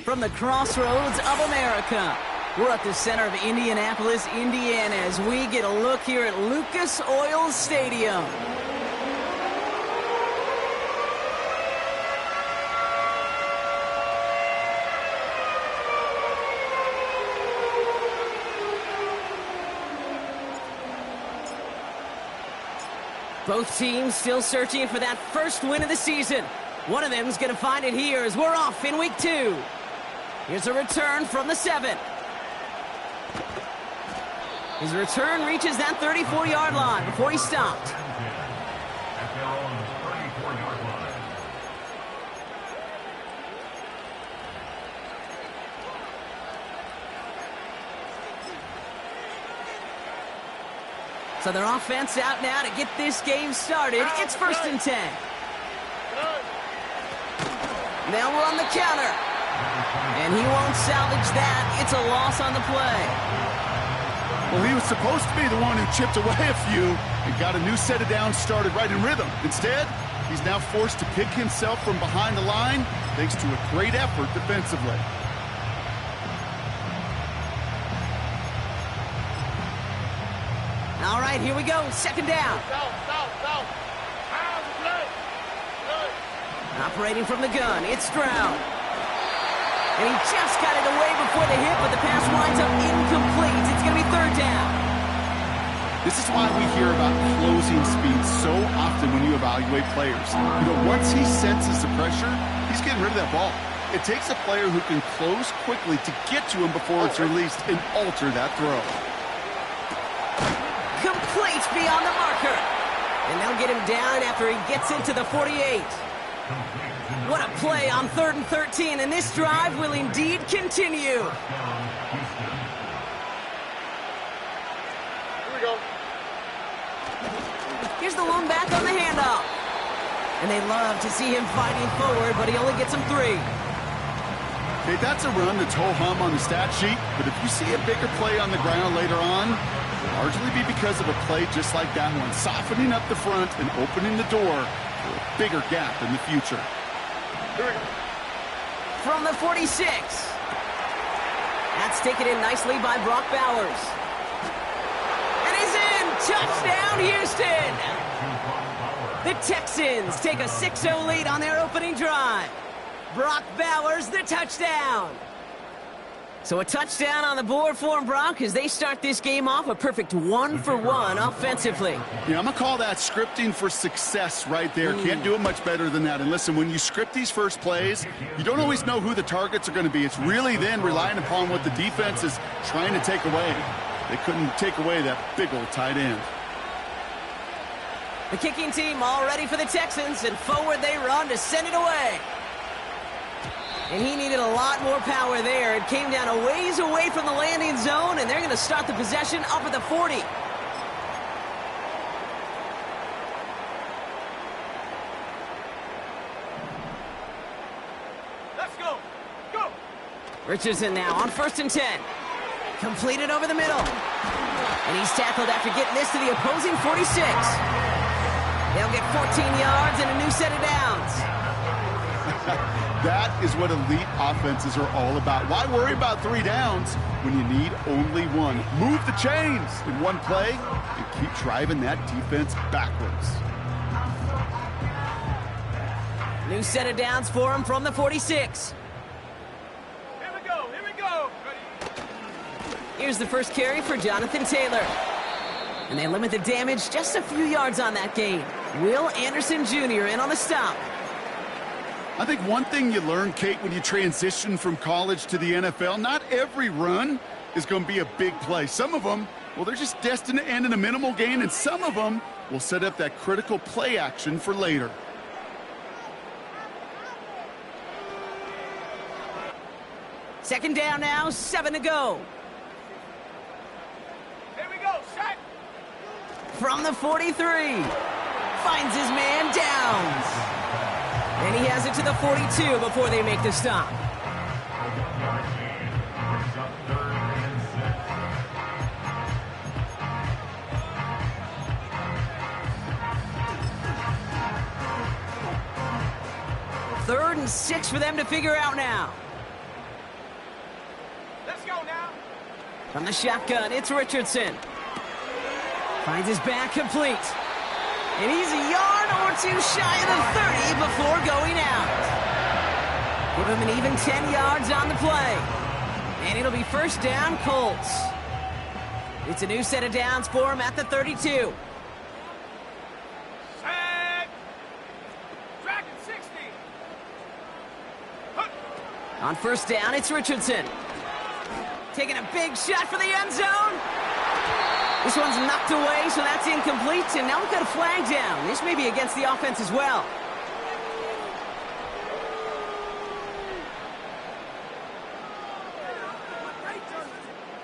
from the crossroads of America. We're at the center of Indianapolis, Indiana, as we get a look here at Lucas Oil Stadium. Both teams still searching for that first win of the season. One of them is going to find it here as we're off in week 2. Here's a return from the 7. His return reaches that 34-yard line before he stopped. So their offense out now to get this game started. It's 1st and 10. Now we're on the counter. And he won't salvage that. It's a loss on the play. Well, he was supposed to be the one who chipped away a few and got a new set of downs started right in rhythm. Instead, he's now forced to pick himself from behind the line thanks to a great effort defensively. All right, here we go. 2nd down. Operating from the gun, it's Stroud. And he just got it away before the hit, but the pass winds up incomplete. It's going to be 3rd down. This is why we hear about closing speed so often when you evaluate players. You know, once he senses the pressure, he's getting rid of that ball. It takes a player who can close quickly to get to him before it's released and alter that throw. Complete beyond the marker. And they'll get him down after he gets into the 48. What a play on 3rd and 13, and this drive will indeed continue. Here we go. Here's the lone back on the handoff. And they love to see him fighting forward, but he only gets him 3. Okay, that's a run that's ho-hum on the stat sheet, but if you see a bigger play on the ground later on, it'll largely be because of a play just like that one, softening up the front and opening the door for a bigger gap in the future. From the 46. That's taken in nicely by Brock Bowers. And he's in! Touchdown, Houston! The Texans take a 6-0 lead on their opening drive. Brock Bowers, the touchdown. So a touchdown on the board for him, Brock, as they start this game off a perfect 1-for-1 offensively. Yeah, I'm going to call that scripting for success right there. Can't do it much better than that. And listen, when you script these first plays, you don't always know who the targets are going to be. It's really then relying upon what the defense is trying to take away. They couldn't take away that big old tight end. The kicking team all ready for the Texans, and forward they run to send it away. And he needed a lot more power there. It came down a ways away from the landing zone, and they're going to start the possession up at the 40. Let's go. Go. Richardson now on 1st and 10. Completed over the middle. And he's tackled after getting this to the opposing 46. They'll get 14 yards and a new set of downs. That is what elite offenses are all about. Why worry about 3 downs when you need only 1? Move the chains in one play and keep driving that defense backwards. New set of downs for him from the 46. Here we go. Here we go. Ready? Here's the first carry for Jonathan Taylor. And they limit the damage just a few yards on that gain. Will Anderson Jr. in on the stop. I think one thing you learn, Kate, when you transition from college to the NFL, not every run is going to be a big play. Some of them, well, they're just destined to end in a minimal gain, and some of them will set up that critical play action for later. Second down now, 7 to go. Here we go. Set. From the 43. Finds his man Downs. And he has it to the 42 before they make the stop. Third and 6 for them to figure out now. From the shotgun, it's Richardson. Finds his back complete. And he's a yard or two shy of the 30 before going out. Give him an even 10 yards on the play. And it'll be first down, Colts. It's a new set of downs for him at the 32. Sack. Dragon 60. Huh. On first down, it's Richardson. Taking a big shot for the end zone. This one's knocked away, so that's incomplete. And now we've got a flag down. This may be against the offense as well.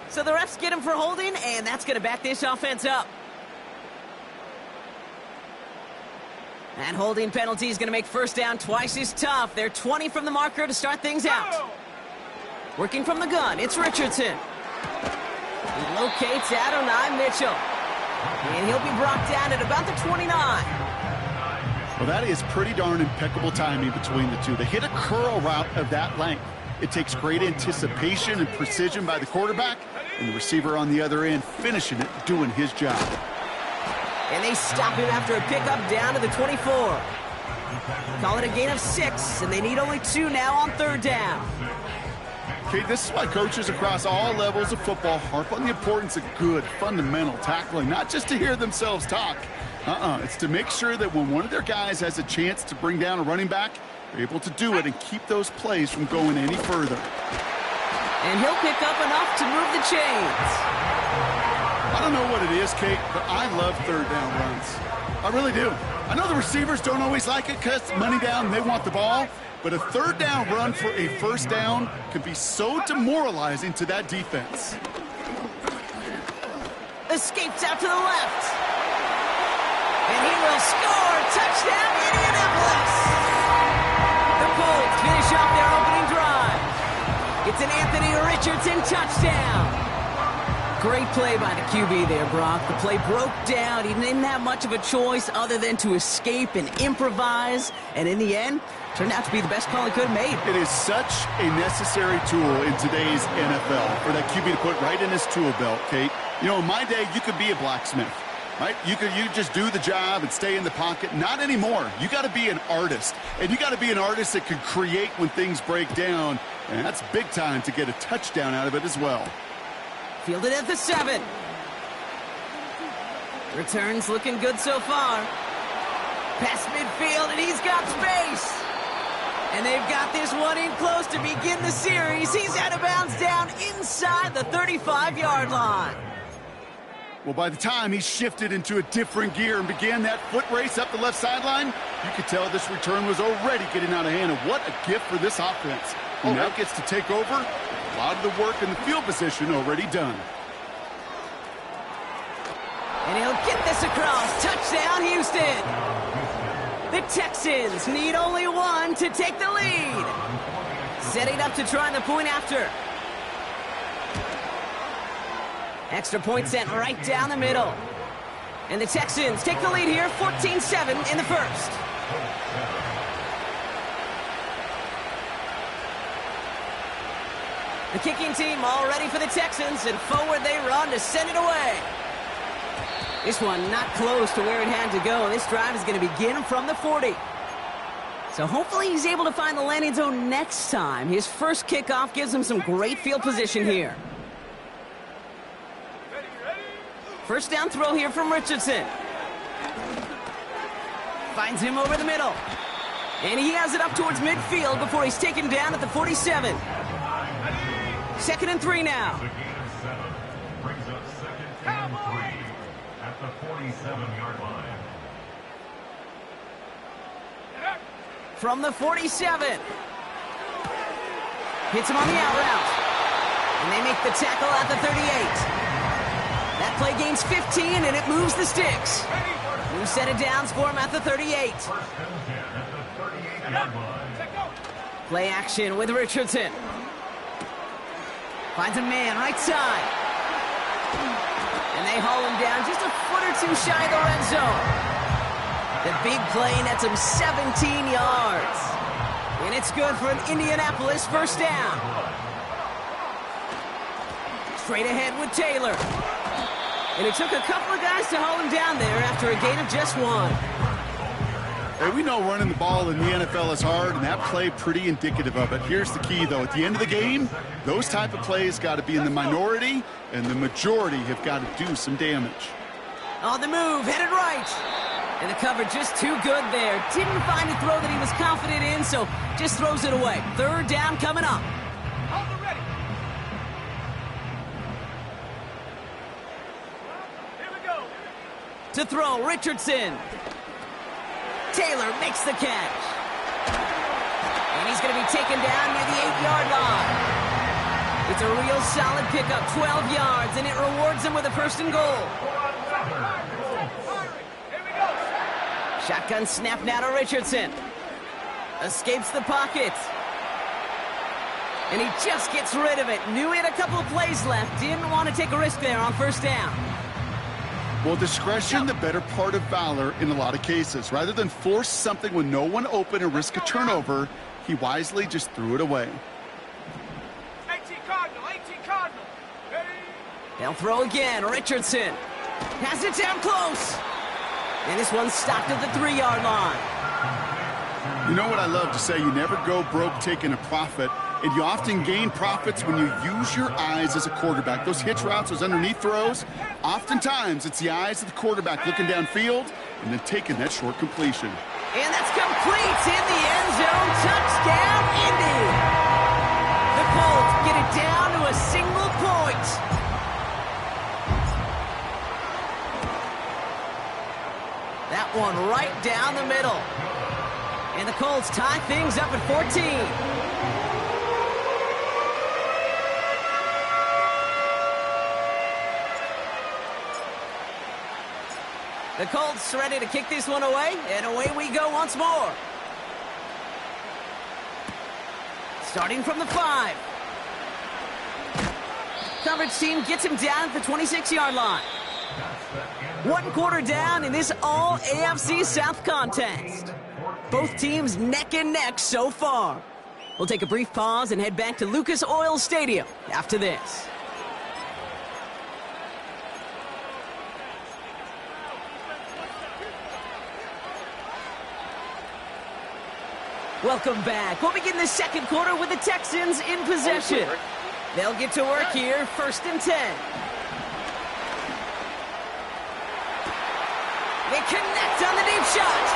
So the refs get him for holding, and that's going to back this offense up. And holding penalty is going to make first down twice as tough. They're 20 from the marker to start things out. Working from the gun, it's Richardson. He locates Adonai Mitchell. And he'll be brought down at about the 29. Well, that is pretty darn impeccable timing between the two. They hit a curl route of that length. It takes great anticipation and precision by the quarterback, and the receiver on the other end finishing it, doing his job. And they stop him after a pickup down to the 24. Call it a gain of 6, and they need only 2 now on third down. Okay, this is why coaches across all levels of football harp on the importance of good, fundamental tackling, not just to hear themselves talk. It's to make sure that when one of their guys has a chance to bring down a running back, they're able to do it and keep those plays from going any further. And he'll pick up enough to move the chains. I don't know what it is, Kate, but I love third down runs. I really do. I know the receivers don't always like it because money down and they want the ball, but a third down run for a first down can be so demoralizing to that defense. Escapes out to the left. And he will score. Touchdown, Indianapolis. The Colts finish off their opening drive. It's an Anthony Richardson touchdown. Great play by the QB there, Brock. The play broke down. He didn't have much of a choice other than to escape and improvise. And in the end, turned out to be the best call he could have made. It is such a necessary tool in today's NFL for that QB to put right in his tool belt, Kate. You know, in my day, you could be a blacksmith, right? You just do the job and stay in the pocket. Not anymore. You got to be an artist. And you got to be an artist that can create when things break down. And that's big time to get a touchdown out of it as well. Fielded at the 7. Returns looking good so far. Past midfield, and he's got space. And they've got this one in close to begin the series. He's out of bounds down inside the 35-yard line. Well, by the time he shifted into a different gear and began that foot race up the left sideline, you could tell this return was already getting out of hand. And what a gift for this offense. He now gets to take over. A lot of the work in the field position already done. And he'll get this across. Touchdown, Houston. The Texans need only 1 to take the lead. Setting up to try the point after. Extra point sent right down the middle. And the Texans take the lead here, 14-7 in the first. The kicking team all ready for the Texans, and forward they run to send it away. This one not close to where it had to go. This drive is going to begin from the 40. So hopefully he's able to find the landing zone next time. His first kickoff gives him some great field position here. First down throw here from Richardson. Finds him over the middle. And he has it up towards midfield before he's taken down at the 47. 2nd and 3 now. Brings up 2nd and 3 at the 47-yard line. From the 47. Hits him on the out route. And they make the tackle at the 38. That play gains 15, and it moves the sticks. New set of downs for him at the 38. First and 10 at the 38-yard line. Play action with Richardson. Finds a man right side. And they haul him down just a foot or two shy of the red zone. The big play nets him 17 yards. And it's good for an Indianapolis first down. Straight ahead with Taylor. And it took a couple of guys to haul him down there after a gain of just 1. Hey, we know running the ball in the NFL is hard, and that play pretty indicative of it. Here's the key, though. At the end of the game, those type of plays got to be in the minority, and the majority have got to do some damage. On the move, headed right. And the cover just too good there. Didn't find a throw that he was confident in, so just throws it away. 3rd down coming up. Hold it ready. Here we go. To throw, Richardson. Taylor makes the catch. And he's going to be taken down near the 8-yard line. It's a real solid pickup, 12 yards, and it rewards him with a 1st and goal. Shotgun snap now to Richardson. Escapes the pocket. And he just gets rid of it. Knew he had a couple of plays left. Didn't want to take a risk there on 1st down. Well, discretion, the better part of valor in a lot of cases. Rather than force something with no one open and risk a turnover, he wisely just threw it away. 18 Cardinal, 18 Cardinal. Hey. They'll throw again. Richardson has it down close. And this one's stopped at the 3-yard line. You know what I love to say? You never go broke taking a profit, and you often gain profits when you use your eyes as a quarterback. Those hitch routes, those underneath throws, oftentimes it's the eyes of the quarterback looking downfield and then taking that short completion. And that's complete in the end zone. Touchdown, Indy. The Colts get it down to a single point. That one right down the middle. And the Colts tie things up at 14. The Colts ready to kick this one away, and away we go once more. Starting from the 5. Coverage team gets him down at the 26-yard line. 1 quarter down in this all-AFC South contest. Both teams neck and neck so far. We'll take a brief pause and head back to Lucas Oil Stadium after this. Welcome back. We'll begin the 2nd quarter with the Texans in possession. They'll get to work here, 1st and 10. They connect on the deep shot.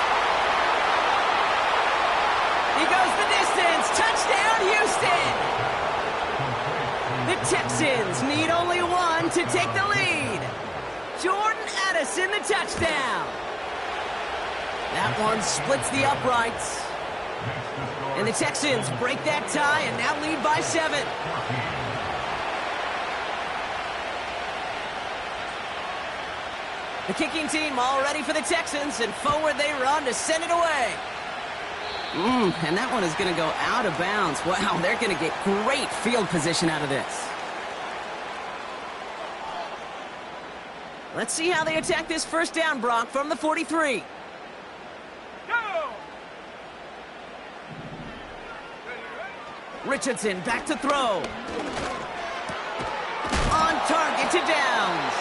He goes the distance. Touchdown, Houston. The Texans need only 1 to take the lead. Jordan Addison, the touchdown. That one splits the uprights. And the Texans break that tie and now lead by 7. The kicking team all ready for the Texans, and forward they run to send it away. And that one is going to go out of bounds. Wow, they're going to get great field position out of this. Let's see how they attack this 1st down, Brock, from the 43. Go! Richardson back to throw. On target to Downs.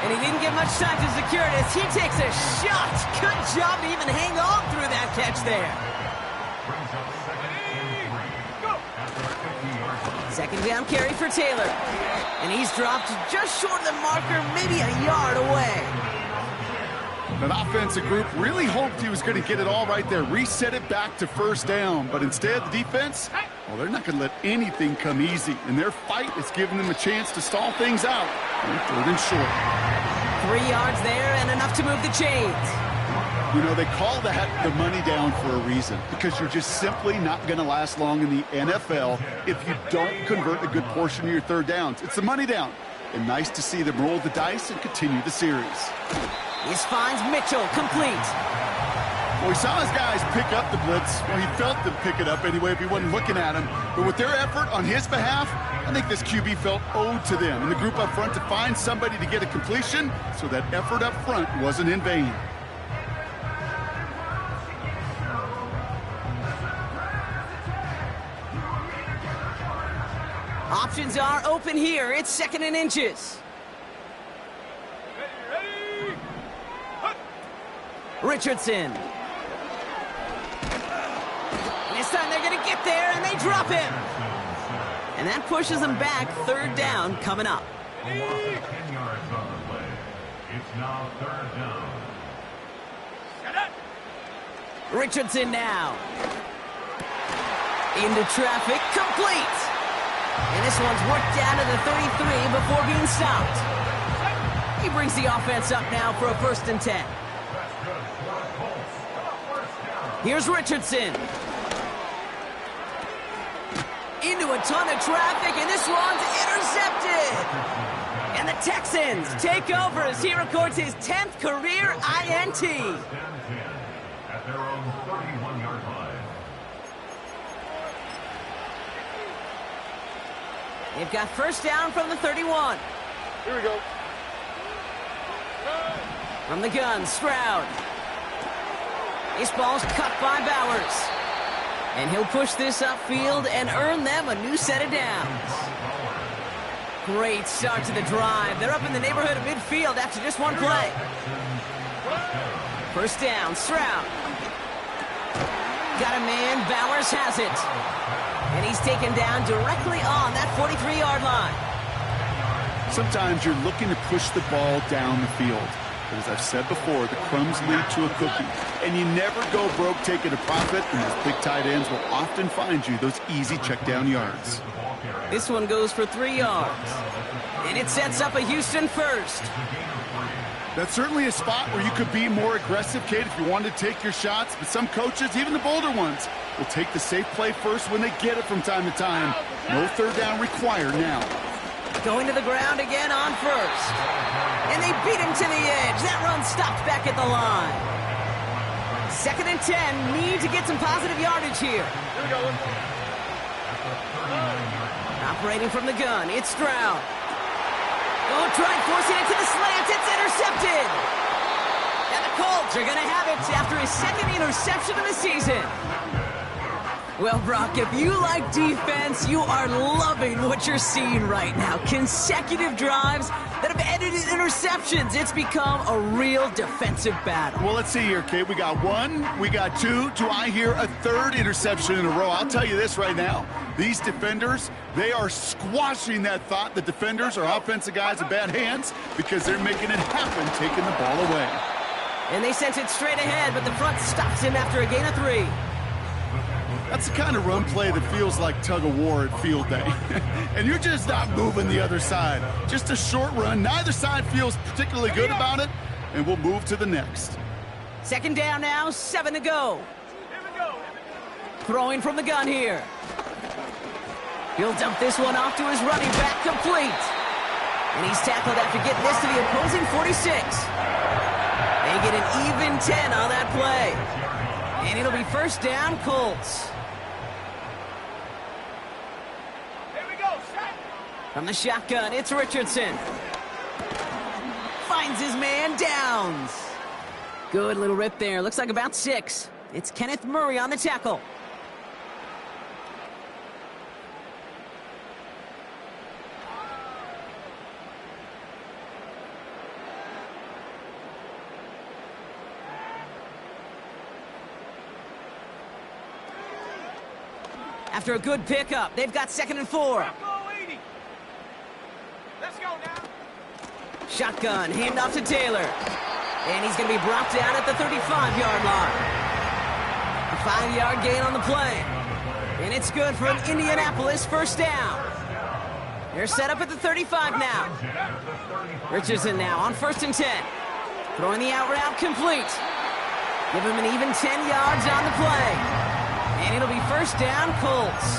And he didn't get much time to secure it as he takes a shot. Good job to even hang on through that catch there. 2nd down carry for Taylor. And he's dropped just short of the marker, maybe a yard away. That offensive group really hoped he was going to get it all right there, reset it back to 1st down. But instead, the defense, well, they're not going to let anything come easy. And their fight is giving them a chance to stall things out. And 3rd and short. 3 yards there and enough to move the chains. You know, they call that the money down for a reason, because you're just simply not going to last long in the NFL if you don't convert a good portion of your 3rd downs. It's the money down. And nice to see them roll the dice and continue the series. This finds Mitchell complete. Well, we saw his guys pick up the blitz. Well, he felt them pick it up anyway if he wasn't looking at him. But with their effort on his behalf, I think this QB felt owed to them and the group up front to find somebody to get a completion, so that effort up front wasn't in vain. Options are open here. It's 2nd and inches. Ready, ready. Hup. Richardson. This time they're going to get there, and they drop him. And that pushes them back. 3rd down coming up. A loss of 10 yards on the play. It's now 3rd down. Set up. Richardson now. Into traffic, complete. And this one's worked down to the 33 before being stopped. He brings the offense up now for a 1st and 10. That's good for the Colts. First down. Here's Richardson. Into a ton of traffic, and this one's intercepted. And the Texans take over as he records his 10th career INT. First and 10 at their own 31-yard line. They've got 1st down from the 31. Here we go. From the gun, Stroud. This ball's cut by Bowers. And he'll push this upfield and earn them a new set of downs. Great start to the drive. They're up in the neighborhood of midfield after just one play. 1st down, Stroud. Got a man, Bowers has it. And he's taken down directly on that 43-yard line. Sometimes you're looking to push the ball down the field. But as I've said before, the crumbs lead to a cookie. And you never go broke taking a profit, and those big tight ends will often find you those easy check down yards. This one goes for 3 yards. And it sets up a Houston 1st. That's certainly a spot where you could be more aggressive, Kate, if you wanted to take your shots. But some coaches, even the bolder ones, will take the safe play first when they get it from time to time. No 3rd down required now. Going to the ground again on 1st. And they beat him to the edge. That run stopped back at the line. 2nd and 10. Need to get some positive yardage here. Here we go. Operating from the gun, it's Stroud. Oh, tried forcing it to the slant. It's intercepted. And the Colts are going to have it after his 2nd interception of the season. Well, Brock, if you like defense, you are loving what you're seeing right now. Consecutive drives that have ended in interceptions. It's become a real defensive battle. Well, let's see here, Kate. We got 1, we got 2. Do I hear a 3rd interception in a row? I'll tell you this right now. These defenders, they are squashing that thought. The defenders are offensive guys in bad hands because they're making it happen, taking the ball away. And they sent it straight ahead, but the front stops him after a gain of 3. That's the kind of run play that feels like tug-of-war at field day. And you're just not moving the other side. Just a short run. Neither side feels particularly good about it, and we'll move to the next. 2nd down now, 7 to go. Here we go. Throwing from the gun here. He'll dump this one off to his running back, complete. And he's tackled after getting this to the opposing 46. They get an even 10 on that play. And it'll be 1st down, Colts. From the shotgun, it's Richardson. Finds his man, Downs. Good little rip there. Looks like about 6. It's Kenneth Murray on the tackle. After a good pickup, they've got 2nd and 4. Let's go now. Shotgun, handoff to Taylor. And he's going to be brought down at the 35-yard line. A 5-yard gain on the play. And it's good for an Indianapolis 1st down. They're set up at the 35 now. Richardson now on 1st and 10. Throwing the out route complete. Give him an even 10 yards on the play. And it'll be 1st down, Colts.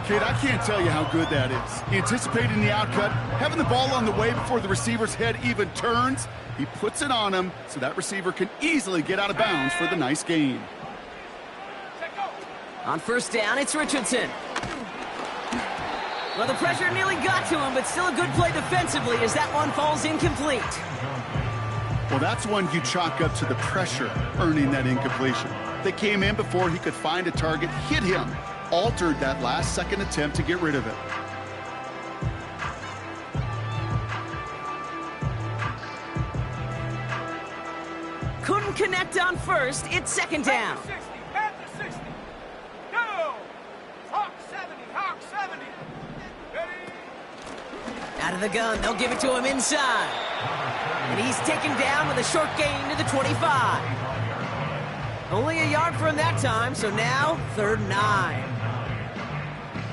Kate, I can't tell you how good that is. Anticipating the outcut, having the ball on the way before the receiver's head even turns. He puts it on him so that receiver can easily get out of bounds for the nice gain. On 1st down, it's Richardson. Well, the pressure nearly got to him, but still a good play defensively as that one falls incomplete. Well, that's one you chalk up to the pressure earning that incompletion. They came in before he could find a target, hit him, altered that last-second attempt to get rid of it. Couldn't connect on first. It's second down. At the 60. Go. Hawk 70. Hawk 70. Ready. Out of the gun, they'll give it to him inside. And he's taken down with a short gain to the 25. Only a yard for him that time, so now 3rd and 9.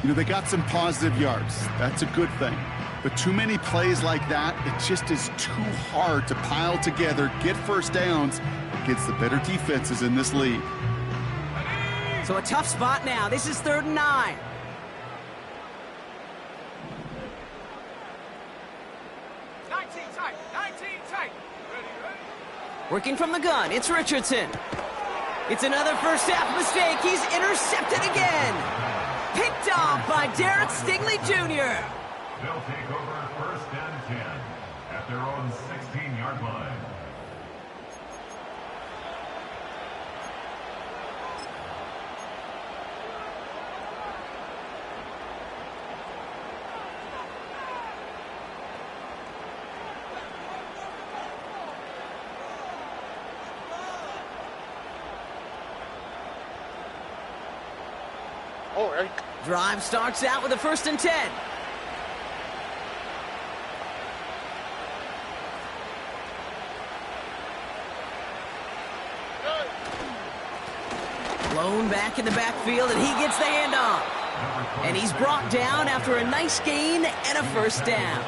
You know, they got some positive yards. That's a good thing. But too many plays like that, it just is too hard to pile together, get first downs against the better defenses in this league. So a tough spot now. This is 3rd and 9. Working from the gun, it's Richardson. It's another first half mistake. He's intercepted again. Picked off by Derek Stingley Jr. They'll take over 1st and 10 at their own 16-yard line. All right. Drive starts out with a 1st and 10. Blown back in the backfield, and he gets the handoff. And he's brought down after a nice gain and a 1st down.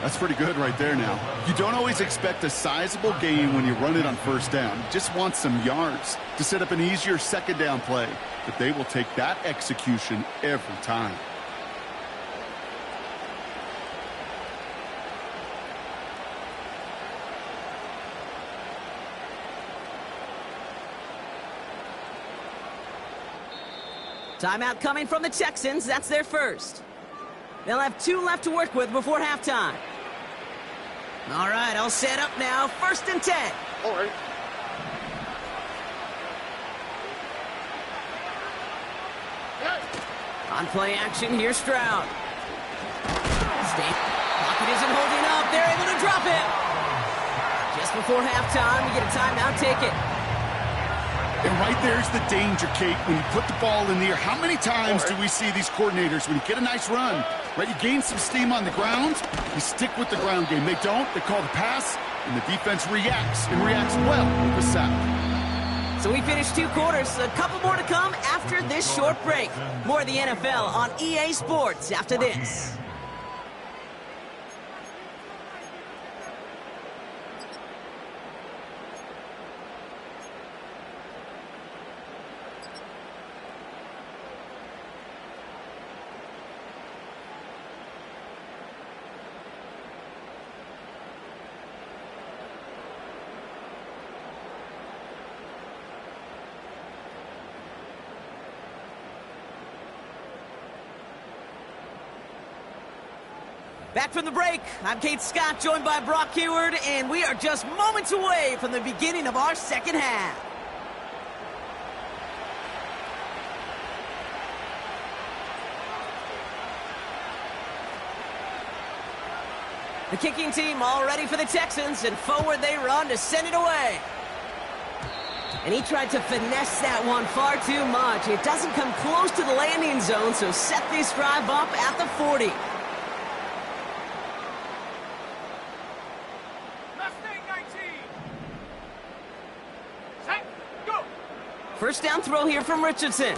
That's pretty good right there now. You don't always expect a sizable gain when you run it on 1st down. You just want some yards to set up an easier 2nd down play. But they will take that execution every time. Timeout coming from the Texans. That's their first. They'll have 2 left to work with before halftime. All right, all set up now. 1st and 10. All right. On play action, here's Stroud. State pocket isn't holding up. They're able to drop it. Just before halftime, you get a timeout, take it. And right there's the danger, Kate, when you put the ball in the air. How many times do we see these coordinators, when you get a nice run, right, you gain some steam on the ground, you stick with the ground game. They don't, they call the pass, and the defense reacts, and reacts well with the sack. So we finished 2 quarters. A couple more to come after this short break. More of the NFL on EA Sports after this. Back from the break, I'm Kate Scott, joined by Brock Heward, and we are just moments away from the beginning of our 2nd half. The kicking team all ready for the Texans, and forward they run to send it away. And he tried to finesse that one far too much. It doesn't come close to the landing zone, so set this drive up at the 40. First down throw here from Richardson.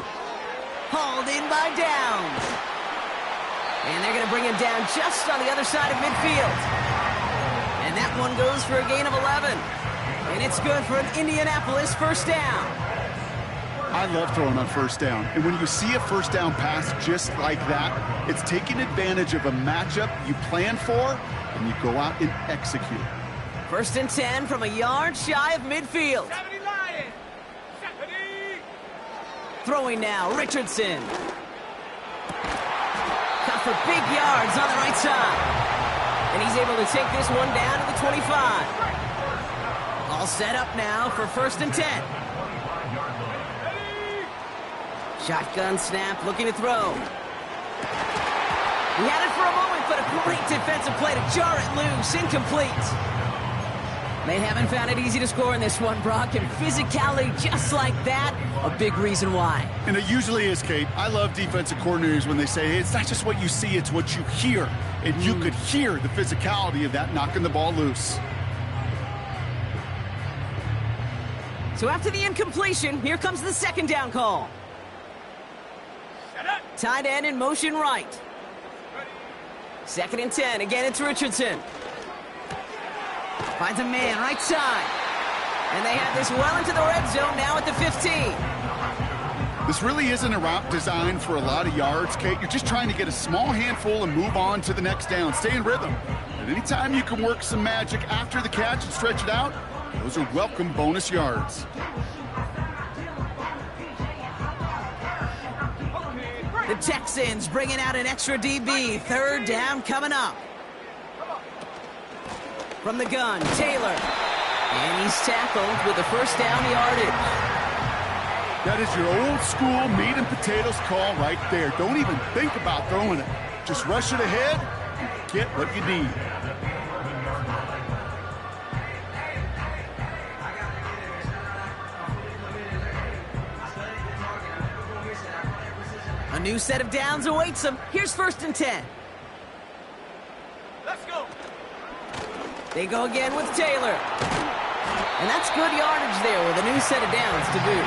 Hauled in by Downs. And they're going to bring him down just on the other side of midfield. And that one goes for a gain of 11. And it's good for an Indianapolis 1st down. I love throwing on 1st down. And when you see a 1st down pass just like that, it's taking advantage of a matchup you plan for, and you go out and execute. 1st and 10 from a yard shy of midfield. Throwing now, Richardson. Cut for big yards on the right side. And he's able to take this one down to the 25. All set up now for 1st and 10. Shotgun snap, looking to throw. He had it for a moment, but a great defensive play to jar it loose. Incomplete. They haven't found it easy to score in this one, Brock, and physicality just like that, a big reason why. And it usually is, Kate. I love defensive coordinators when they say, hey, it's not just what you see, it's what you hear. And you could hear the physicality of that knocking the ball loose. So after the incompletion, here comes the second down call. Tight end in motion right. 2nd and 10. Again, it's Richardson. Finds a man right side. And they have this well into the red zone now at the 15. This really isn't a route designed for a lot of yards, Kate. You're just trying to get a small handful and move on to the next down. Stay in rhythm. And anytime you can work some magic after the catch and stretch it out, those are welcome bonus yards. The Texans bringing out an extra DB. 3rd down coming up. From the gun, Taylor. And he's tackled with the first down yardage. That is your old school meat and potatoes call right there. Don't even think about throwing it. Just rush it ahead and get what you need. A new set of downs awaits them. Here's 1st and 10. Let's go. They go again with Taylor. And that's good yardage there with a new set of downs to boot.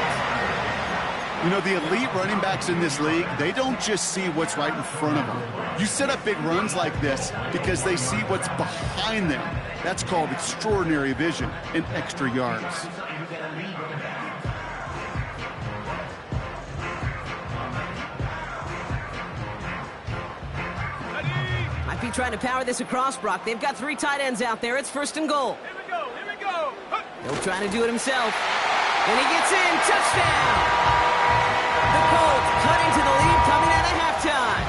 You know, the elite running backs in this league, they don't just see what's right in front of them. You set up big runs like this because they see what's behind them. That's called extraordinary vision and extra yards. Might be trying to power this across, Brock. They've got 3 tight ends out there. It's 1st and goal. Here we go. Here we go. He'll try to do it himself. And he gets in. Touchdown! The Colts cutting to the lead coming out of halftime.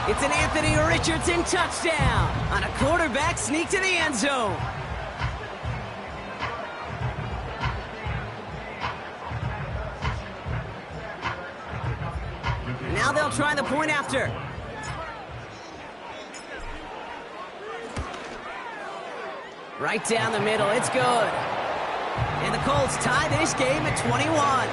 It's an Anthony Richardson touchdown on a quarterback sneak to the end zone. Now they'll try the point after. Right down the middle, it's good. And the Colts tie this game at 21.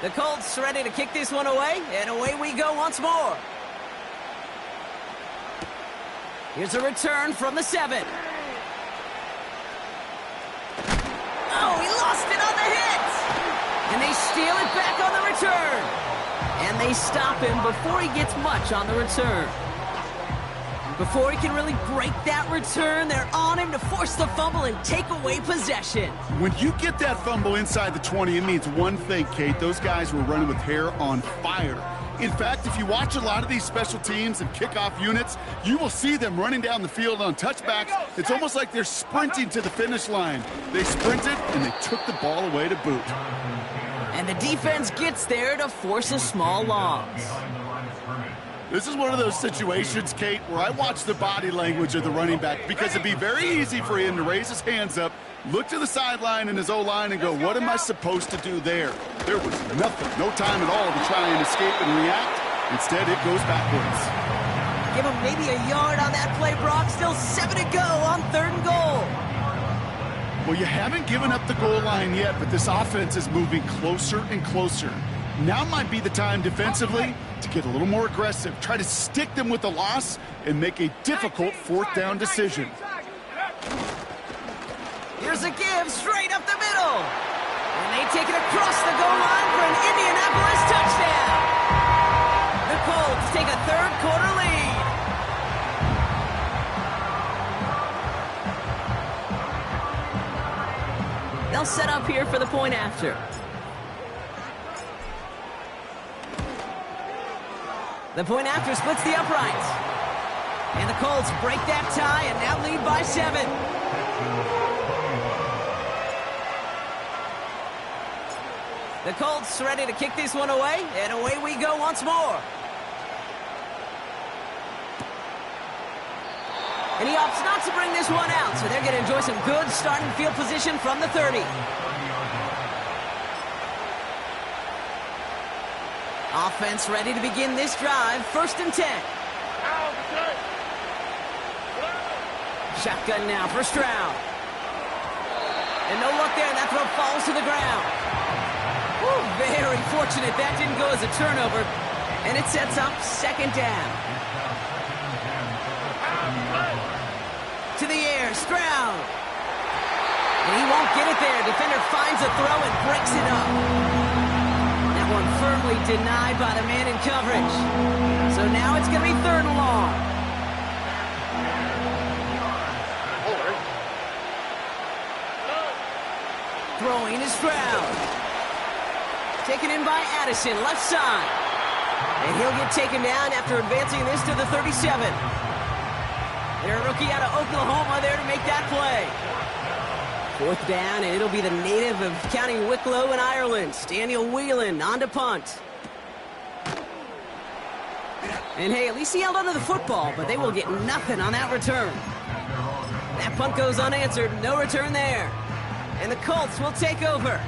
The Colts ready to kick this one away, and away we go once more. Here's a return from the 7. Oh, he lost it on the hit! And they steal it back on the return. And they stop him before he gets much on the return. Before he can really break that return, they're on him to force the fumble and take away possession. When you get that fumble inside the 20, it means one thing, Kate. Those guys were running with hair on fire. In fact, if you watch a lot of these special teams and kickoff units, you will see them running down the field on touchbacks. It's almost like they're sprinting to the finish line. They sprinted, and they took the ball away to boot. And the defense gets there to force a small loss. This is one of those situations, Kate, where I watch the body language of the running back because it'd be very easy for him to raise his hands up, look to the sideline in his O-line and go, what am I supposed to do there? There was nothing, no time at all to try and escape and react. Instead, it goes backwards. Give him maybe a yard on that play, Brock. Still 7 to go on 3rd and goal. Well, you haven't given up the goal line yet, but this offense is moving closer and closer. Now might be the time defensively to get a little more aggressive, try to stick them with the loss, and make a difficult 4th down decision. Here's a give straight up the middle. And they take it across the goal line for an Indianapolis touchdown. The Colts take a 3rd quarter lead. They'll set up here for the point after. The point after splits the uprights. And the Colts break that tie and now lead by 7. The Colts ready to kick this one away, and away we go once more. And he opts not to bring this one out, so they're going to enjoy some good starting field position from the 30. Offense ready to begin this drive, 1st and 10. Shotgun now for Stroud. And no luck there, and that throw falls to the ground. Whew, very fortunate that didn't go as a turnover. And it sets up 2nd down. To the air, Stroud. And he won't get it there. Defender finds a throw and breaks it up. That one firmly denied by the man in coverage. So now it's going to be 3rd and long. Throwing is Stroud. Taken in by Addison, left side. And he'll get taken down after advancing this to the 37. Their rookie out of Oklahoma there to make that play. 4th down, and it'll be the native of County Wicklow in Ireland, Daniel Whelan, on to punt. And hey, at least he held onto the football, but they will get nothing on that return. That punt goes unanswered, no return there. And the Colts will take over.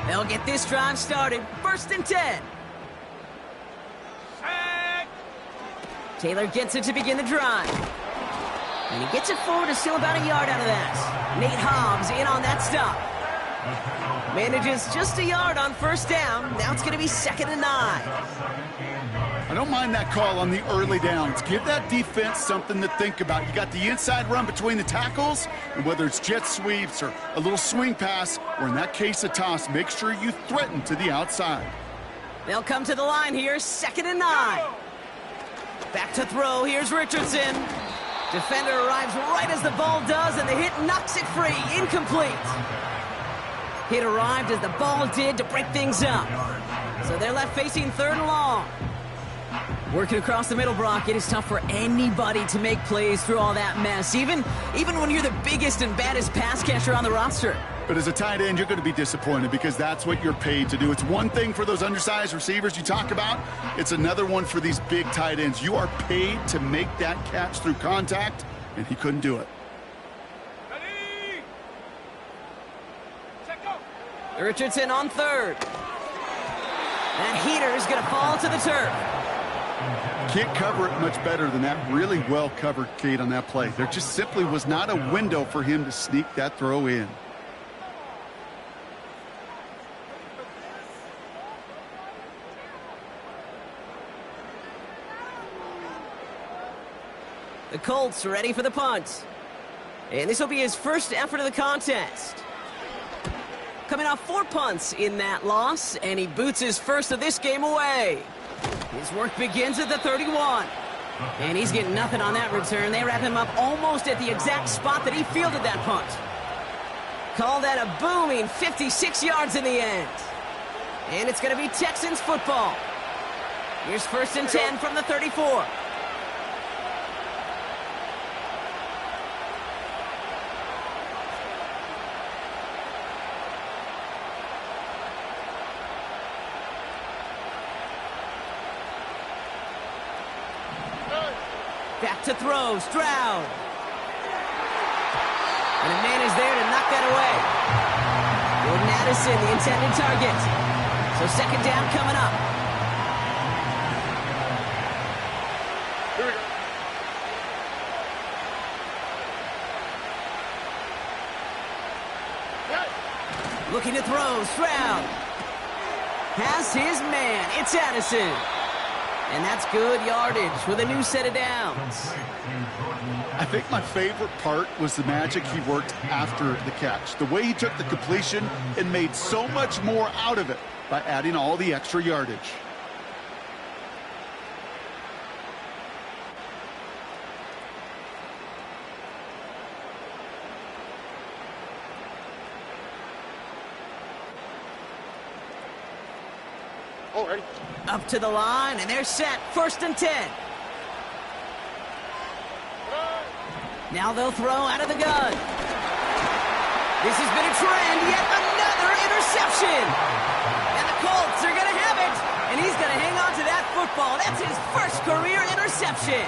They'll get this drive started. 1st and 10. Taylor gets it to begin the drive. And he gets it forward to still about a yard out of that. Nate Hobbs in on that stop. Manages just a yard on 1st down. Now it's going to be 2nd and 9. I don't mind that call on the early downs. Give that defense something to think about. You got the inside run between the tackles, and whether it's jet sweeps or a little swing pass, or in that case a toss, make sure you threaten to the outside. They'll come to the line here, 2nd and 9. Back to throw, here's Richardson. Defender arrives right as the ball does, and the hit knocks it free, incomplete. Hit arrived as the ball did to break things up. So they're left facing 3rd and long. Working across the middle, Brock, it is tough for anybody to make plays through all that mess, even when you're the biggest and baddest pass catcher on the roster. But as a tight end, you're going to be disappointed because that's what you're paid to do. It's one thing for those undersized receivers you talk about. It's another one for these big tight ends. You are paid to make that catch through contact, and he couldn't do it. Richardson on 3rd. That heater is going to fall to the turf. Can't cover it much better than that. Really well covered, Kate, on that play. There just simply was not a window for him to sneak that throw in. The Colts ready for the punt. And this will be his first effort of the contest. Coming off 4 punts in that loss, and he boots his first of this game away. His work begins at the 31. And he's getting nothing on that return. They wrap him up almost at the exact spot that he fielded that punt. Call that a booming 56 yards in the end. And it's going to be Texans football. Here's 1st and 10 from the 34. Back to throw, Stroud. And a man is there to knock that away. Jordan Addison, the intended target. So 2nd down coming up. Looking to throw, Stroud. Has his man, it's Addison. And that's good yardage with a new set of downs. I think my favorite part was the magic he worked after the catch. The way he took the completion and made so much more out of it by adding all the extra yardage. Up to the line, and they're set. 1st and 10. Now they'll throw out of the gun. This has been a trend. Yet another interception. And the Colts are going to have it. And he's going to hang on to that football. That's his first career interception.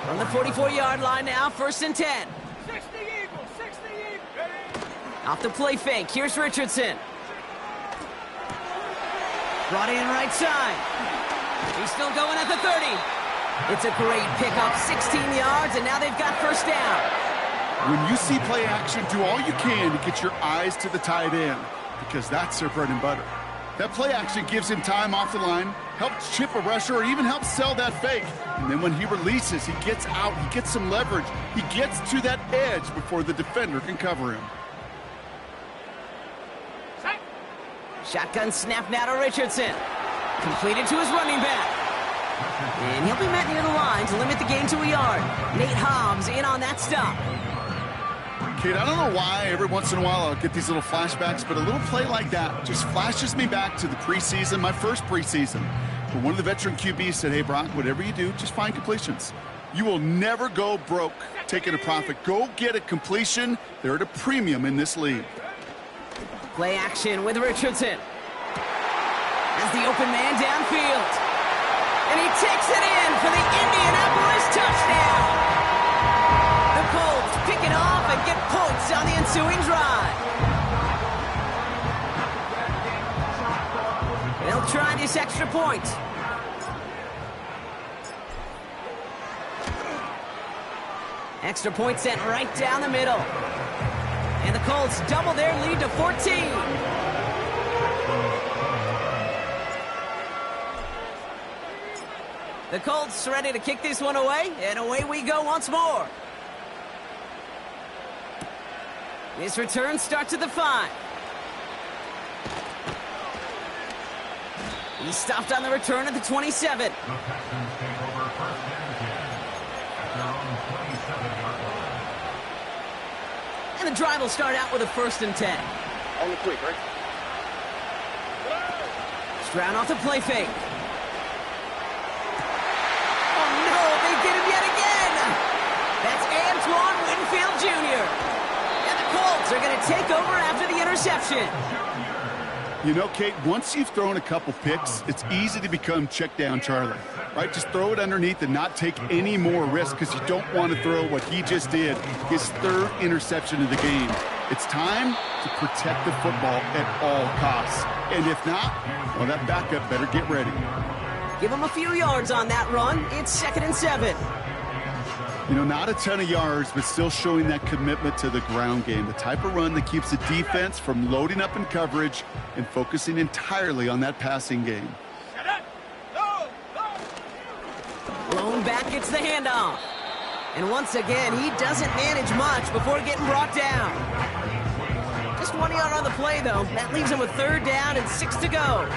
From the 44-yard line now, 1st and 10. 60 Eagles, 60 Eagles. Off the play fake. Here's Richardson. Brought in right side. He's still going at the 30. It's a great pickup, 16 yards, and now they've got 1st down. When you see play action, do all you can to get your eyes to the tight end, because that's their bread and butter. That play action gives him time off the line, helps chip a rusher, or even helps sell that fake. And then when he releases, he gets out, he gets some leverage. He gets to that edge before the defender can cover him. Shotgun snap now to Richardson. Completed to his running back. And he'll be met near the line to limit the gain to a yard. Nate Hobbs in on that stop. Kate, I don't know why every once in a while I'll get these little flashbacks, but a little play like that just flashes me back to the preseason, my first preseason, where one of the veteran QBs said, hey, Brock, whatever you do, just find completions. You will never go broke taking a profit. Go get a completion. They're at a premium in this league. Play action with Richardson. As the open man downfield. And he takes it in for the Indianapolis touchdown. The Colts pick it off and get points on the ensuing drive. They'll try this extra point. Extra point sent right down the middle. And the Colts double their lead to 14. The Colts ready to kick this one away, and away we go once more. This return starts at the 5. He's stopped on the return at the 27. The Texans take over 1st and 10 at their own 27-yard line. And the drive will start out with a 1st and 10. On the quick, right? Stroud off the play fake. Oh no, they get him yet again! That's Antoine Winfield Jr. And the Colts are going to take over after the interception. You know, Kate, once you've thrown a couple picks, it's easy to become check down Charlie, right? Just throw it underneath and not take any more risk because you don't want to throw what he just did, his 3rd interception of the game. It's time to protect the football at all costs. And if not, well, that backup better get ready. Give him a few yards on that run. It's 2nd and 7. You know, not a ton of yards, but still showing that commitment to the ground game. The type of run that keeps the defense from loading up in coverage and focusing entirely on that passing game. Shut up! Go! Go! Blown back gets the handoff. And once again, he doesn't manage much before getting brought down. Just 1 yard on the play, though. That leaves him with 3rd down and 6 to go.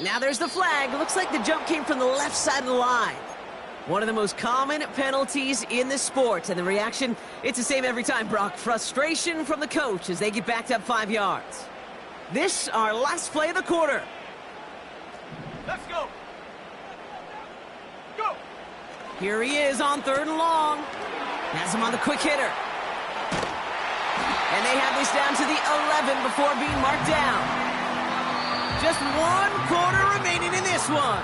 Now there's the flag. Looks like the jump came from the left side of the line. One of the most common penalties in the sport. And the reaction, it's the same every time, Brock. Frustration from the coach as they get backed up 5 yards. This, our last play of the quarter. Let's go! Go! Here he is on 3rd and long. Has him on the quick hitter. And they have this down to the 11 before being marked down. Just 1 quarter remaining in this one.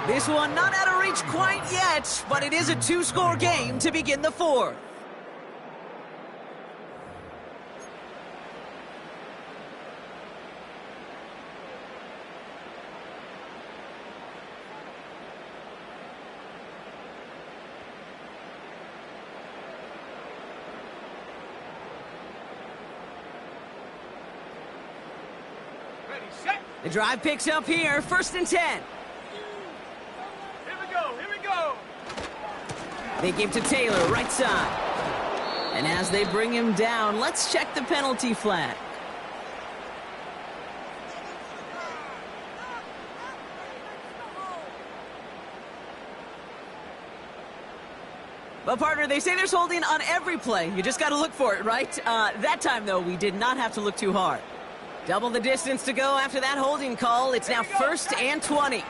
This one not out of reach quite yet, but it is a 2-score game to begin the 4th. Ready, set! The drive picks up here, 1st and 10. Here we go, here we go! They give to Taylor, right side. And as they bring him down, let's check the penalty flag. Well, partner, they say there's holding on every play. You just got to look for it, right? That time, though, we did not have to look too hard. Double the distance to go after that holding call. It's now 1st and 20.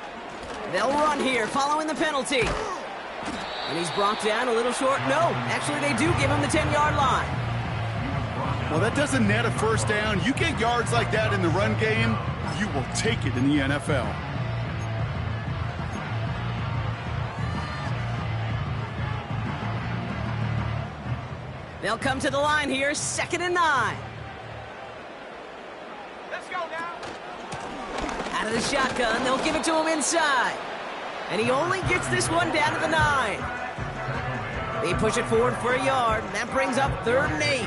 They'll run here following the penalty. And he's brought down a little short. No, actually, they do give him the 10-yard line. Well, that doesn't net a first down. You get yards like that in the run game, you will take it in the NFL. They'll come to the line here, 2nd and 9. Let's go now. Out of the shotgun, they'll give it to him inside. And he only gets this one down to the 9. They push it forward for a yard, and that brings up 3rd and 8.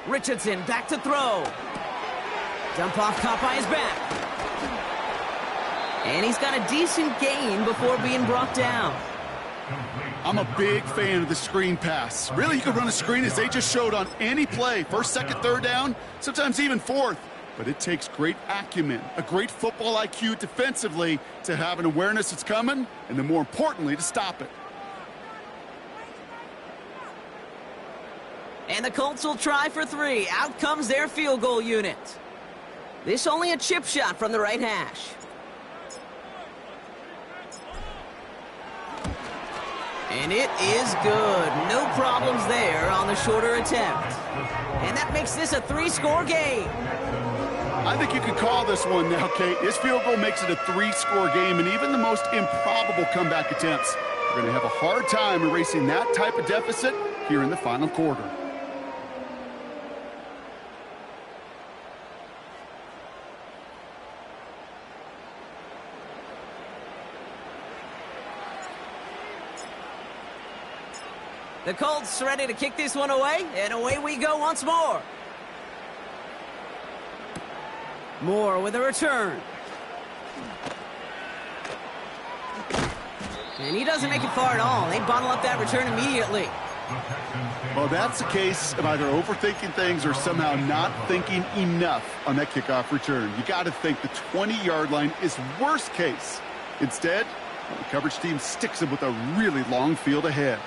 Richardson back to throw. Dump off caught by his back. And he's got a decent gain before being brought down. I'm a big fan of the screen pass. Really, you can run a screen as they just showed on any play. 1st, 2nd, 3rd down, sometimes even 4th. But it takes great acumen, a great football IQ defensively to have an awareness it's coming, and then more importantly, to stop it. And the Colts will try for 3. Out comes their field goal unit. This only a chip shot from the right hash. And it is good. No problems there on the shorter attempt. And that makes this a 3-score game. I think you could call this one now, Kate. This field goal makes it a 3-score game, and even the most improbable comeback attempts are going to have a hard time erasing that type of deficit here in the final quarter. The Colts ready to kick this one away, and away we go once more. Moore with a return. And he doesn't make it far at all. They bottle up that return immediately. Well, that's a case of either overthinking things or somehow not thinking enough on that kickoff return. You got to think the 20-yard line is worst case. Instead, the coverage team sticks him with a really long field ahead.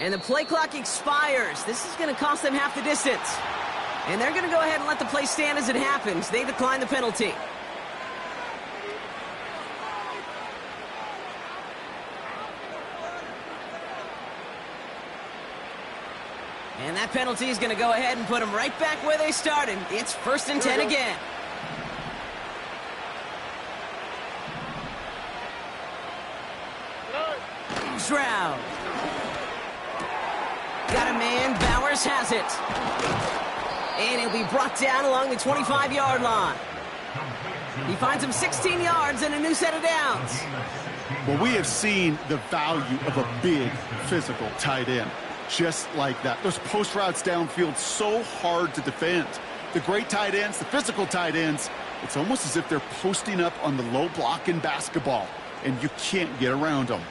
And the play clock expires. This is going to cost them half the distance. And they're going to go ahead and let the play stand as it happens. They decline the penalty. And that penalty is going to go ahead and put them right back where they started. It's 1st and 10 again. Stroud. Got a man. Bowers has it. And he'll be brought down along the 25-yard line. He finds him 16 yards and a new set of downs. Well, we have seen the value of a big physical tight end. Just like that. Those post routes downfield, so hard to defend. The great tight ends, the physical tight ends, it's almost as if they're posting up on the low block in basketball, and you can't get around them.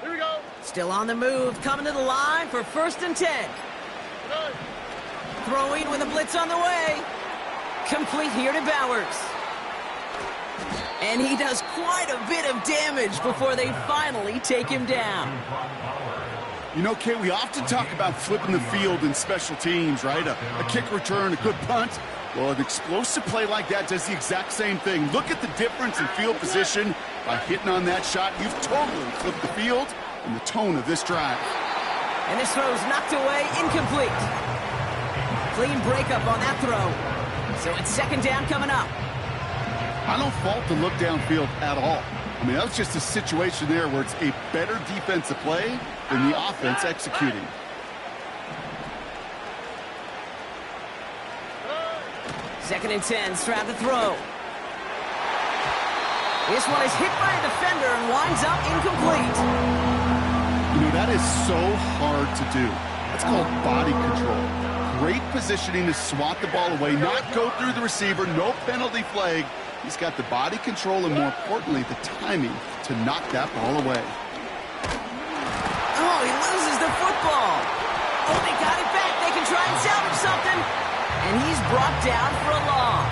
Here we go. Still on the move, coming to the line for 1st and 10. Throwing with a blitz on the way. Complete here to Bowers. And he does quite a bit of damage before they finally take him down. You know, Kate, we often talk about flipping the field in special teams, right? A kick return, a good punt. Well, an explosive play like that does the exact same thing. Look at the difference in field position by hitting on that shot. You've totally flipped the field, and the tone of this drive. And this throw's knocked away, incomplete. Clean breakup on that throw. So it's second down coming up. I don't fault the look downfield at all. I mean, that was just a situation there where it's a better defensive play than the offense executing. Second and 10, Stroud to throw. This one is hit by a defender and winds up incomplete. You know, that is so hard to do. That's called body control. Great positioning to swat the ball away, not go through the receiver, no penalty flag. He's got the body control and, more importantly, the timing to knock that ball away. Oh, he loses the football. Oh, they got it back. They can try and salvage something. And he's brought down for a loss.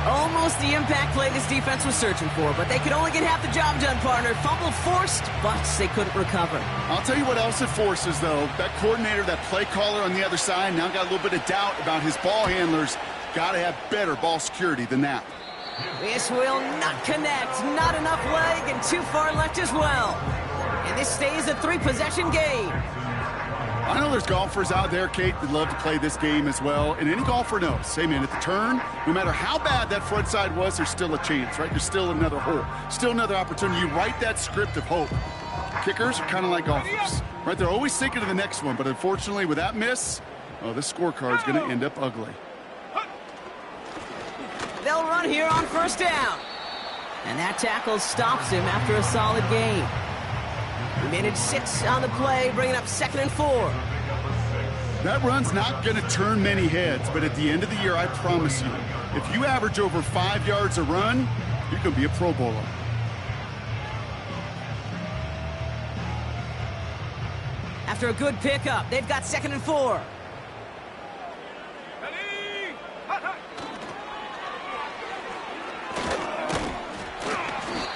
Almost the impact play this defense was searching for, but they could only get half the job done, partner. Fumble forced, but they couldn't recover. I'll tell you what else it forces, though. That coordinator, that play caller on the other side, now got a little bit of doubt about his ball handlers. Got to have better ball security than that. This will not connect. Not enough leg and too far left as well. And this stays a 3-possession game. I know there's golfers out there, Kate, that love to play this game as well. And any golfer knows, hey, man, at the turn, no matter how bad that front side was, there's still a chance, right? There's still another hole, still another opportunity. You write that script of hope. Kickers are kind of like golfers, right? They're always thinking of the next one. But unfortunately, with that miss, oh, this scorecard's going to end up ugly. They'll run here on first down. And that tackle stops him after a solid gain. He made it 6 on the play, bringing up 2nd and 4. That run's not going to turn many heads, but at the end of the year, I promise you, if you average over 5 yards a run, you're going to be a Pro Bowler. After a good pickup, they've got 2nd and 4.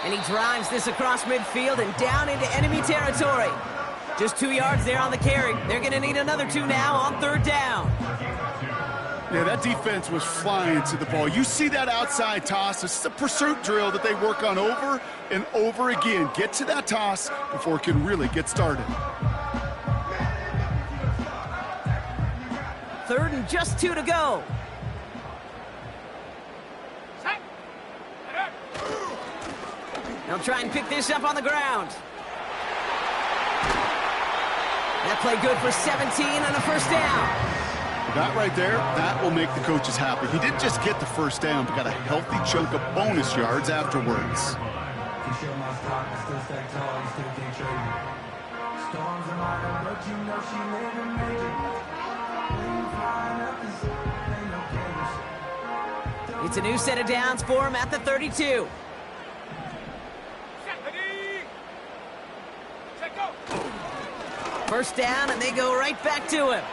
And he drives this across midfield and down into enemy territory. Just 2 yards there on the carry. They're going to need another 2 now on third down. Yeah, that defense was flying to the ball. You see that outside toss. This is a pursuit drill that they work on over and over again. Get to that toss before it can really get started. 3rd and just 2 to go. They'll try and pick this up on the ground. That play good for 17 and a first down. That right there, that will make the coaches happy. He didn't just get the first down, but got a healthy chunk of bonus yards afterwards. It's a new set of downs for him at the 32. First down, and they go right back to him.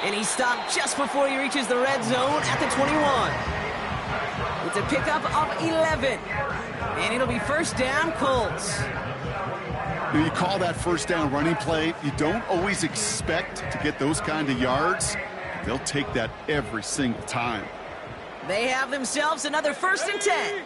And he stopped just before he reaches the red zone at the 21. It's a pickup of 11. And it'll be first down, Colts. When you call that first down running play, you don't always expect to get those kind of yards. They'll take that every single time. They have themselves another 1st and 10.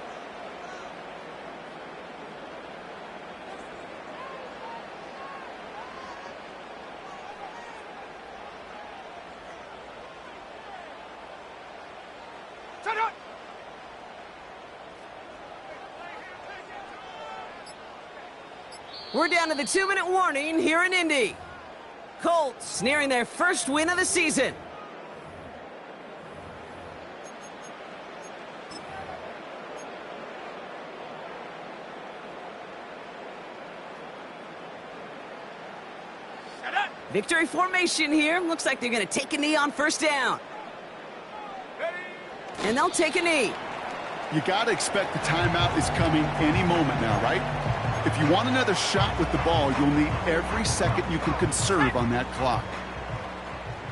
We're down to the 2-minute warning here in Indy. Colts nearing their first win of the season. Victory formation here. Looks like they're going to take a knee on first down. And they'll take a knee. You got to expect the timeout is coming any moment now, right? If you want another shot with the ball, you'll need every second you can conserve on that clock.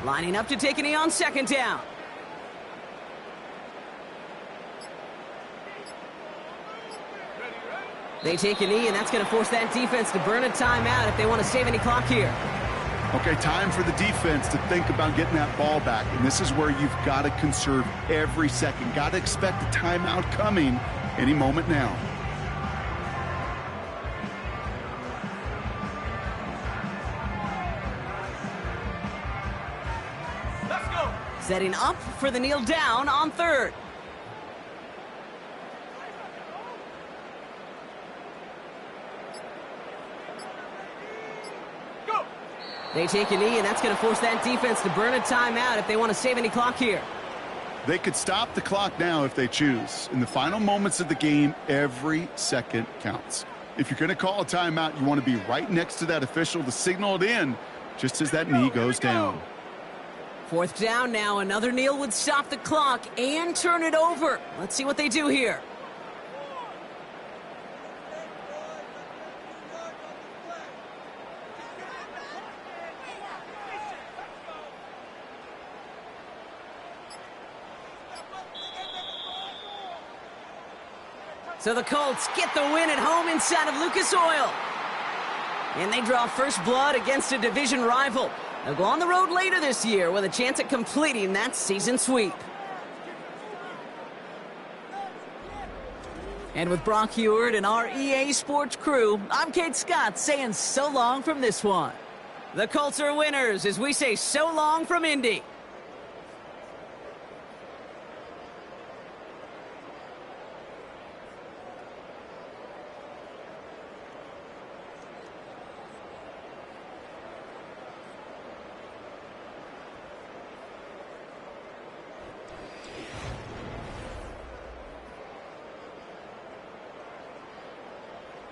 Lining up to take a knee on second down. They take a knee, and that's going to force that defense to burn a timeout if they want to save any clock here. Okay, time for the defense to think about getting that ball back. And this is where you've got to conserve every second. Got to expect the timeout coming any moment now. Setting up for the kneel down on third. Go. They take a knee, and that's going to force that defense to burn a timeout if they want to save any clock here. They could stop the clock now if they choose. In the final moments of the game, every second counts. If you're going to call a timeout, you want to be right next to that official to signal it in just as that knee goes down. Fourth down now. Another kneel would stop the clock and turn it over. Let's see what they do here. So the Colts get the win at home inside of Lucas Oil. And they draw first blood against a division rival. They'll go on the road later this year with a chance at completing that season sweep. And with Brock Heward and our EA Sports crew, I'm Kate Scott saying so long from this one. The Colts are winners as we say so long from Indy.